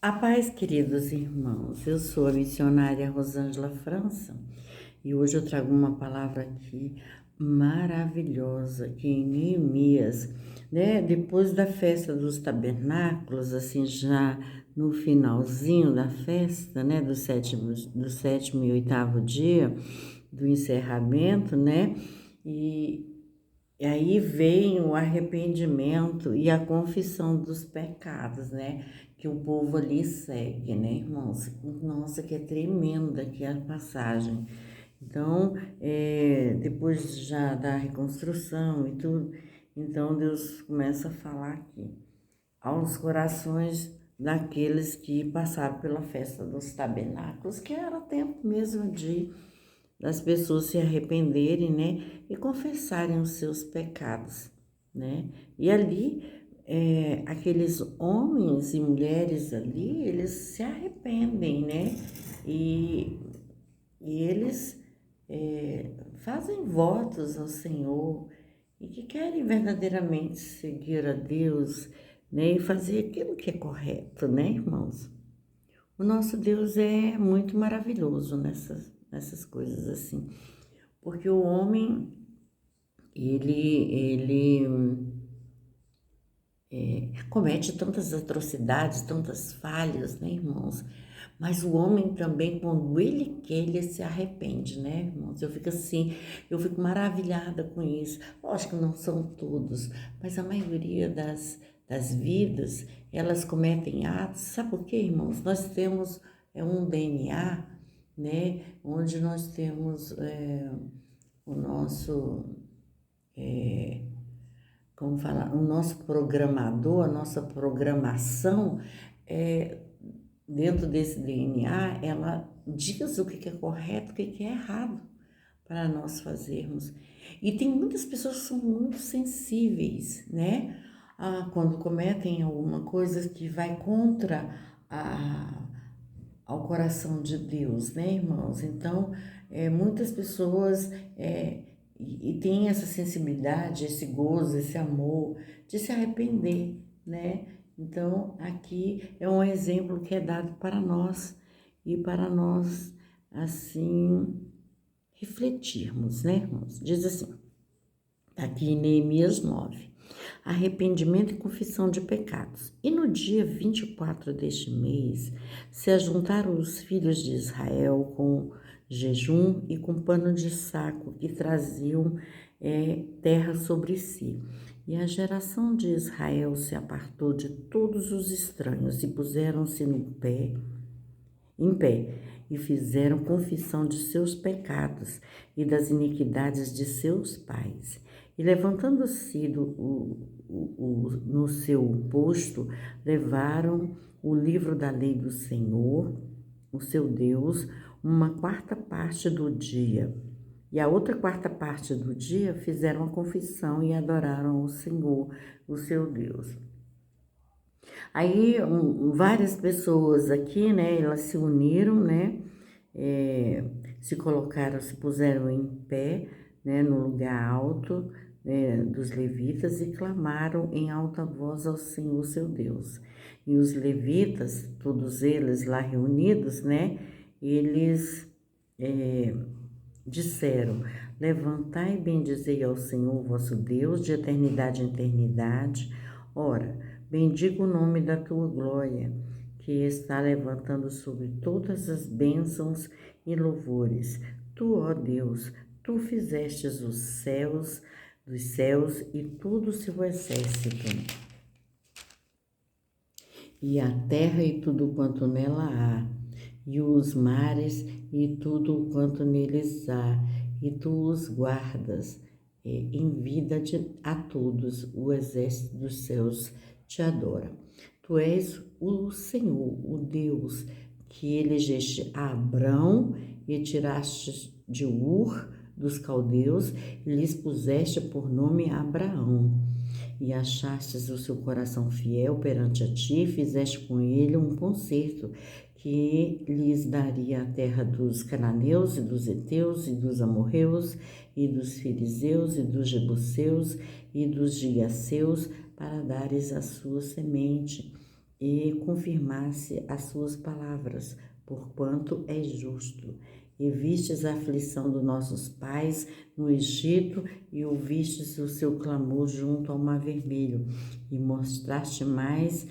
A paz, queridos irmãos, eu sou a missionária Rosângela França e hoje eu trago uma palavra aqui maravilhosa que em Neemias, né, depois da festa dos tabernáculos, assim já no finalzinho da festa, né, do sétimo e oitavo dia do encerramento, né, e e aí vem o arrependimento e a confissão dos pecados, né? Que o povo ali segue, né, irmãos? Nossa, que é tremenda aqui a passagem. Então, depois já da reconstrução e tudo, então Deus começa a falar aqui aos corações daqueles que passaram pela festa dos tabernáculos, que era tempo mesmo de das pessoas se arrependerem, né, e confessarem os seus pecados, né? E ali, aqueles homens e mulheres ali, eles se arrependem, né? E, e eles fazem votos ao Senhor e que querem verdadeiramente seguir a Deus, né, e fazer aquilo que é correto, né, irmãos? O nosso Deus é muito maravilhoso nessas coisas assim. Porque o homem, ele comete tantas atrocidades, tantas falhas, né, irmãos? Mas o homem também, quando ele quer, ele se arrepende, né, irmãos? Eu fico assim, eu fico maravilhada com isso. Lógico que não são todos, mas a maioria das vidas, elas cometem atos. Sabe por quê, irmãos? Nós temos um DNA, né, onde nós temos o nosso como falar, o nosso programador, a nossa programação, é, dentro desse DNA, ela diz o que é correto, o que é errado para nós fazermos. E tem muitas pessoas que são muito sensíveis, né? Quando cometem alguma coisa que vai contra a, ao coração de Deus, né, irmãos? Então, muitas pessoas e têm essa sensibilidade, esse gozo, esse amor de se arrepender, né? Então, aqui é um exemplo que é dado para nós e para nós, assim, refletirmos, né, irmãos? Diz assim, aqui em Neemias 9, arrependimento e confissão de pecados. E no dia 24 deste mês, se ajuntaram os filhos de Israel com jejum e com pano de saco que traziam terra sobre si. E a geração de Israel se apartou de todos os estranhos e puseram-se em pé, e fizeram confissão de seus pecados e das iniquidades de seus pais. E levantando-se no seu posto, levaram o livro da lei do Senhor, o seu Deus, uma quarta parte do dia. E a outra quarta parte do dia fizeram a confissão e adoraram ao Senhor, o seu Deus. Aí várias pessoas aqui, né, elas se uniram, né, se colocaram, se puseram em pé, né, no lugar alto, dos levitas e clamaram em alta voz ao Senhor seu Deus. E os levitas, todos eles lá reunidos, né, eles disseram: levantai e bendizei ao Senhor vosso Deus de eternidade em eternidade. Ora, bendiga o nome da tua glória, que está levantando sobre todas as bênçãos e louvores. Tu, ó Deus, tu fizestes os céus dos céus e todo o seu exército, e a terra e tudo quanto nela há, e os mares e tudo quanto neles há, e tu os guardas em vida a todos, o exército dos céus te adora. Tu és o Senhor, o Deus, que elegeste a Abrão e tiraste de Ur dos caldeus, e lhes puseste por nome Abraão. E achastes o seu coração fiel perante a ti, fizeste com ele um concerto, que lhes daria a terra dos cananeus e dos heteus e dos amorreus e dos filizeus e dos jebuseus e dos gigaseus, para dares a sua semente. e confirmasse as suas palavras, porquanto é justo. E vistes a aflição dos nossos pais no Egito, e ouvistes o seu clamor junto ao Mar Vermelho, e mostraste mais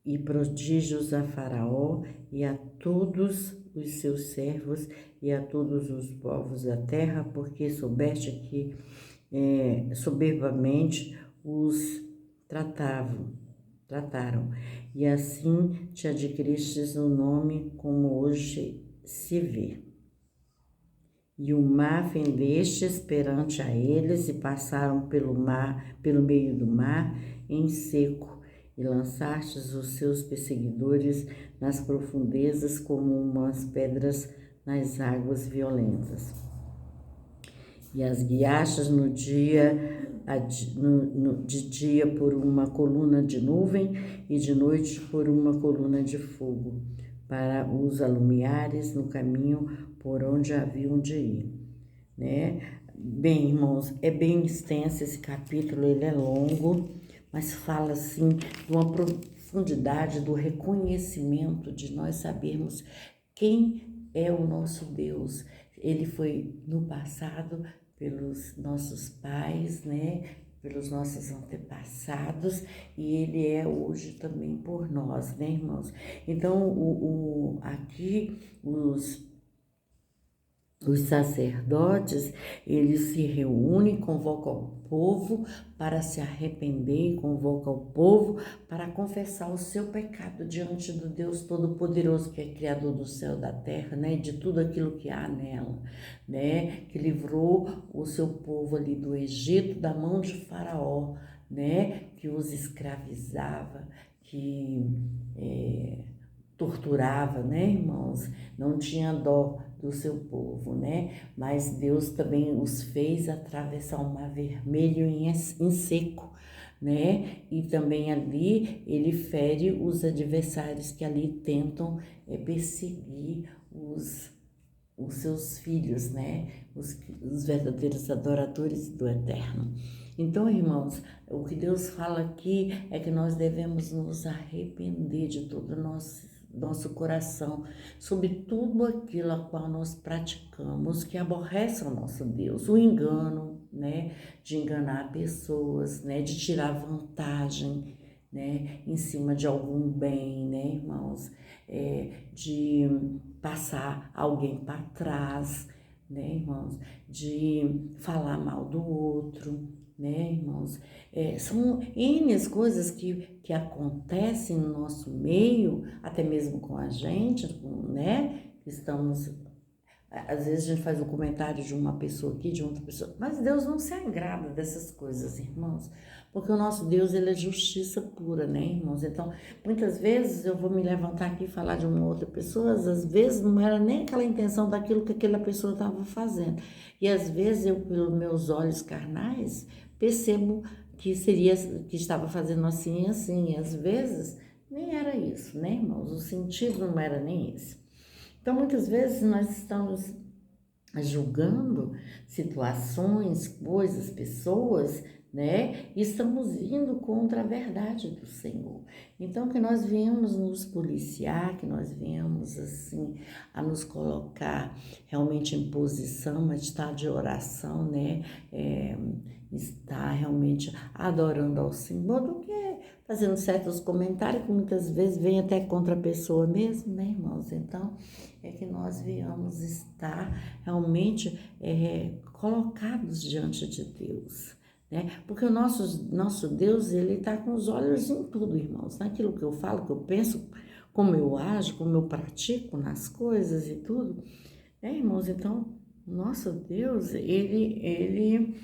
e prodígios a Faraó e a todos os seus servos e a todos os povos da terra, porque soubeste que soberbamente os trataram, e assim te adquiristes o nome como hoje se vê. E o mar fendestes perante a eles, e passaram pelo meio do mar em seco, e lançastes os seus perseguidores nas profundezas como umas pedras nas águas violentas. E as guiastes de dia por uma coluna de nuvem, e de noite por uma coluna de fogo, para os alumiares no caminho por onde haviam de ir, né? Bem, irmãos, é bem extenso esse capítulo, ele é longo, mas fala assim de uma profundidade do reconhecimento de nós sabermos quem é o nosso Deus. Ele foi no passado pelos nossos pais, né? Pelos nossos antepassados, e ele é hoje também por nós, né, irmãos? Então, aqui os sacerdotes, eles se reúnem, convocam o povo para se arrepender, convocam o povo para confessar o seu pecado diante do Deus Todo-Poderoso, que é Criador do céu e da terra, né, de tudo aquilo que há nela, né, que livrou o seu povo ali do Egito, da mão de Faraó, né, que os escravizava, que torturava, né, irmãos? Não tinha dó do seu povo, né? Mas Deus também os fez atravessar o Mar Vermelho em seco, né? E também ali ele fere os adversários que ali tentam perseguir os seus filhos, né? Os verdadeiros adoradores do Eterno. Então, irmãos, o que Deus fala aqui é que nós devemos nos arrepender de todo o nosso coração sobre tudo aquilo a qual nós praticamos que aborrece o nosso Deus, o engano, né, de enganar pessoas, né, de tirar vantagem, né, em cima de algum bem, né, irmãos, de passar alguém para trás, né, irmãos, de falar mal do outro, né, irmãos? São N coisas que acontecem no nosso meio, até mesmo com a gente, né? Estamos, às vezes a gente faz um comentário de uma pessoa aqui, de outra pessoa, mas Deus não se agrada dessas coisas, irmãos, porque o nosso Deus, ele é justiça pura, né, irmãos? Então, muitas vezes eu vou me levantar aqui e falar de uma outra pessoa, às vezes não era nem aquela intenção daquilo que aquela pessoa estava fazendo, e às vezes eu, pelos meus olhos carnais, percebo que estava fazendo assim e assim, e às vezes nem era isso, né, irmãos? O sentido não era nem esse. Então, muitas vezes nós estamos julgando situações, coisas, pessoas, né? E estamos indo contra a verdade do Senhor. Então, que nós venhamos nos policiar, que nós venhamos, assim, a nos colocar realmente em posição, mas estar de oração, né? Estar realmente adorando ao Senhor, do que fazendo certos comentários que muitas vezes vêm até contra a pessoa mesmo, né, irmãos? Então, é que nós venhamos estar realmente colocados diante de Deus, né? Porque o nosso Deus, ele está com os olhos em tudo, irmãos, naquilo que eu falo, que eu penso, como eu ajo, como eu pratico nas coisas e tudo, né, irmãos? Então, nosso Deus, ele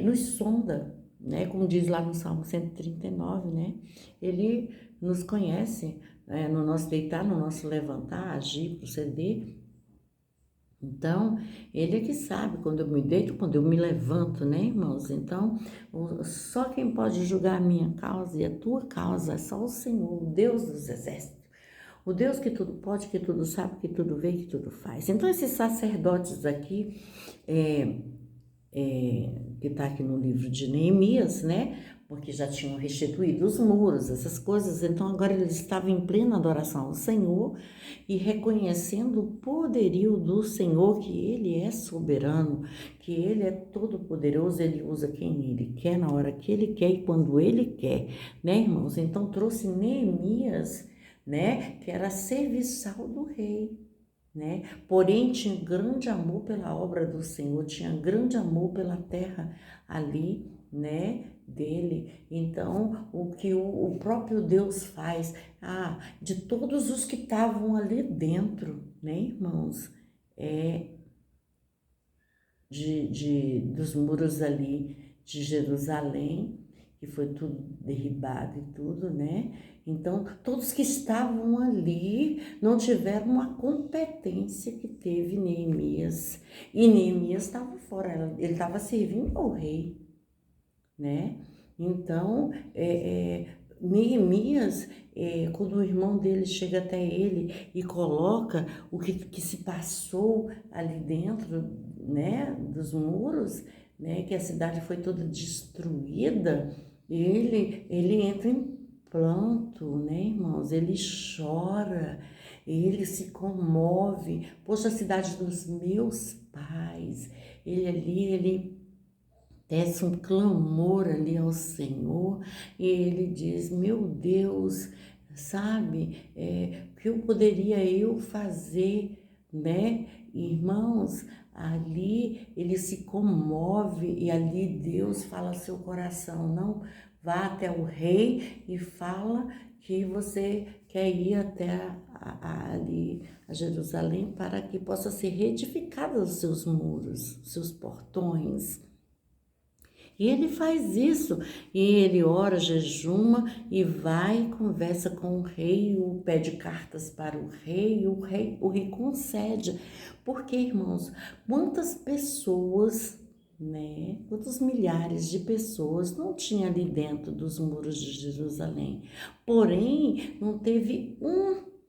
nos sonda, né? Como diz lá no Salmo 139, né? Ele nos conhece, né? No nosso deitar, no nosso levantar, agir, proceder. Então, ele é que sabe quando eu me deito, quando eu me levanto, né, irmãos? Então, só quem pode julgar a minha causa e a tua causa é só o Senhor, o Deus dos exércitos. O Deus que tudo pode, que tudo sabe, que tudo vê, que tudo faz. Então, esses sacerdotes aqui, que que está aqui no livro de Neemias, né? Porque já tinham restituído os muros, essas coisas. Então agora ele estava em plena adoração ao Senhor e reconhecendo o poderio do Senhor, que Ele é soberano, que Ele é todo-poderoso, Ele usa quem Ele quer, na hora que Ele quer e quando Ele quer, né, irmãos? Então trouxe Neemias, né, que era serviçal do rei, né? Porém tinha grande amor pela obra do Senhor, tinha grande amor pela terra ali, né, dele. Então, o que o próprio Deus faz, de todos os que estavam ali dentro, né, irmãos, dos muros ali de Jerusalém, que foi tudo derribado e tudo, né? Então, todos que estavam ali não tiveram a competência que teve Neemias. E Neemias estava fora, ele estava servindo ao rei, né? Então, Neemias, quando o irmão dele chega até ele e coloca o que se passou ali dentro, né, dos muros, né, que a cidade foi toda destruída, ele entra em pranto, né, irmãos? Ele chora, ele se comove. Poxa, a cidade dos meus pais, ele tece um clamor ali ao Senhor e ele diz: meu Deus, sabe, o que eu poderia eu fazer, né? Irmãos, ali ele se comove e ali Deus fala ao seu coração: não, vá até o rei e fala que você quer ir até ali a Jerusalém para que possa ser reedificado os seus muros, os seus portões. E ele faz isso, e ele ora, jejuma e vai e conversa com o rei, pede cartas para o rei, e o rei concede. Porque, irmãos, quantas pessoas, né, quantos milhares de pessoas não tinha ali dentro dos muros de Jerusalém? Porém, não teve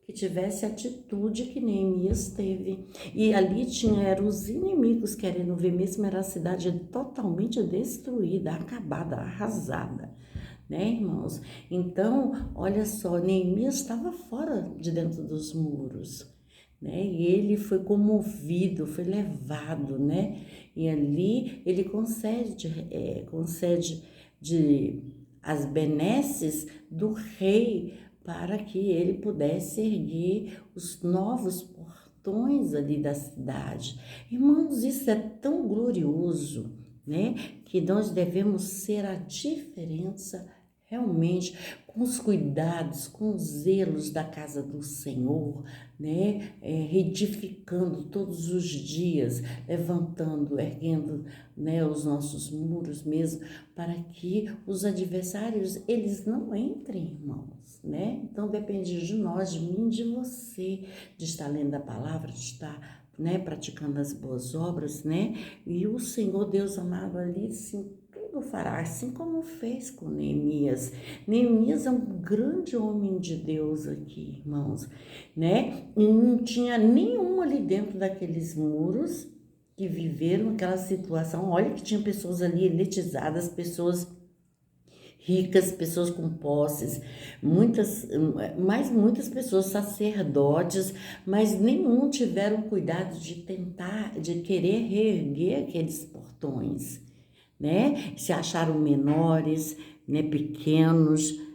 que tivesse a atitude que Neemias teve. E ali eram os inimigos querendo ver mesmo, era a cidade totalmente destruída, acabada, arrasada, né, irmãos? Então, olha só, Neemias estava fora de dentro dos muros, né? E ele foi comovido, foi levado, né? E ali ele concede as benesses do rei, para que ele pudesse erguer os novos portões ali da cidade. Irmãos, isso é tão glorioso, né? Que nós devemos ser a diferença realmente, com os cuidados, com os zelos da casa do Senhor, né? Reedificando todos os dias, levantando, erguendo, né, os nossos muros mesmo, para que os adversários, eles não entrem, irmãos, né? Então depende de nós, de mim, de você, de estar lendo a palavra, de estar, né, praticando as boas obras, né? E o Senhor Deus amado ali, sim, tudo fará, assim como fez com Neemias. Neemias é um grande homem de Deus aqui, irmãos, né? E não tinha nenhum ali dentro daqueles muros que viveram aquela situação. Olha que tinha pessoas ali elitizadas, pessoas ricas, pessoas com posses, muitas pessoas sacerdotes, mas nenhum tiveram cuidado de tentar, de querer reerguer aqueles portões, né? Se acharam menores, né? Pequenos,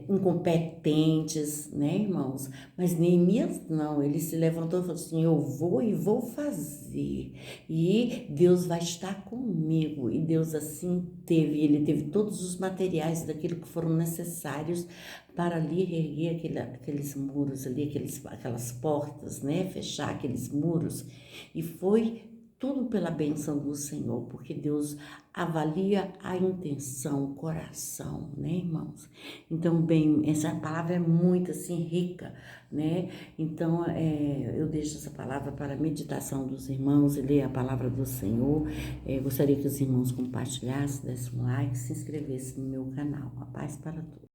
incompetentes, né, irmãos? Mas Neemias não, ele se levantou e falou assim: eu vou e vou fazer, e Deus vai estar comigo. E Deus assim ele teve todos os materiais daquilo que foram necessários para ali reerguer aqueles muros ali, aquelas portas, né, fechar aqueles muros. E foi tudo pela bênção do Senhor, porque Deus avalia a intenção, o coração, né, irmãos? Então, bem, essa palavra é muito, assim, rica, né? Então, eu deixo essa palavra para a meditação dos irmãos e ler a palavra do Senhor. Gostaria que os irmãos compartilhassem, dessem um like, se inscrevessem no meu canal. A paz para todos.